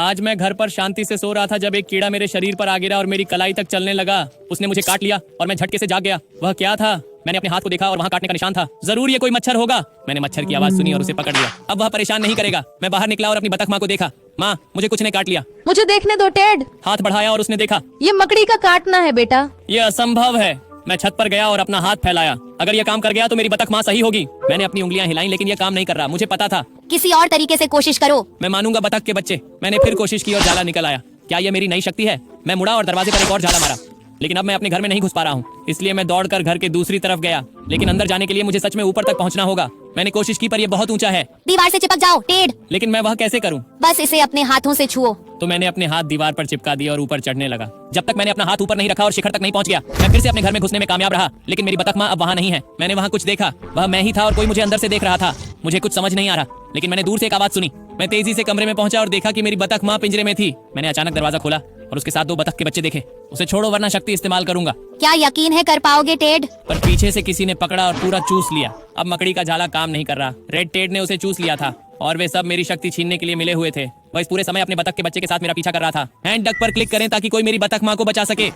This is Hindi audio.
आज मैं घर पर शांति से सो रहा था जब एक कीड़ा मेरे शरीर पर आ गिरा और मेरी कलाई तक चलने लगा। उसने मुझे काट लिया और मैं झटके से जाग गया। वह क्या था? मैंने अपने हाथ को देखा और वहाँ काटने का निशान था। जरूर ये कोई मच्छर होगा। मैंने मच्छर की आवाज सुनी और उसे पकड़ लिया। अब वह परेशान नहीं करेगा। मैं बाहर निकला और अपनी बतख माँ को देखा। माँ, मुझे कुछ ने काट लिया। मुझे देखने दो टेड। हाथ बढ़ाया और उसने देखा। ये मकड़ी का काटना है बेटा। ये असंभव है। मैं छत पर गया और अपना हाथ फैलाया। अगर ये काम कर गया तो मेरी बतख माँ सही होगी। मैंने अपनी उंगलियां हिलाई लेकिन ये काम नहीं कर रहा। मुझे पता था। किसी और तरीके से कोशिश करो। मैं मानूंगा बतख के बच्चे। मैंने फिर कोशिश की और जाला निकल आया। क्या ये मेरी नई शक्ति है? मैं मुड़ा और दरवाजे पर एक और जाला मारा। लेकिन अब मैं अपने घर में नहीं घुस पा रहा हूँ, इसलिए मैं दौड़कर घर के दूसरी तरफ गया। लेकिन अंदर जाने के लिए मुझे सच में ऊपर तक पहुँचना होगा। मैंने कोशिश की पर यह बहुत ऊंचा है। दीवार से चिपक जाओ टेड। लेकिन मैं वह कैसे करूँ? बस इसे अपने हाथों से छुओ। तो मैंने अपने हाथ दीवार पर चिपका दिया और ऊपर चढ़ने लगा। जब तक मैंने अपना हाथ ऊपर नहीं रखा और शिखर तक नहीं पहुंच गया, मैं फिर से अपने घर में घुसने में कामयाब रहा। लेकिन मेरी बतख माँ अब वहाँ नहीं है। मैंने वहाँ कुछ देखा। वह मैं ही था और कोई मुझे अंदर से देख रहा था। मुझे कुछ समझ नहीं आ रहा, लेकिन मैंने दूर से एक आवाज सुनी। मैं तेजी से कमरे में पहुंचा और देखा कि मेरी बतख माँ पिंजरे में थी। मैंने अचानक दरवाजा खोला और उसके साथ 2 बतख के बच्चे देखे। उसे छोड़ो वरना शक्ति इस्तेमाल करूंगा। क्या यकीन है कर पाओगे टेड? पर पीछे से किसी ने पकड़ा और पूरा चूस लिया। अब मकड़ी का जाला काम नहीं कर रहा। रेड टेड ने उसे चूस लिया था और वे सब मेरी शक्ति छीनने के लिए मिले हुए थे। वह इस पूरे समय अपने बतख के बच्चे के साथ मेरा पीछा कर रहा था। हैंड डक पर क्लिक करें ताकि कोई मेरी बतख माँ को बचा सके।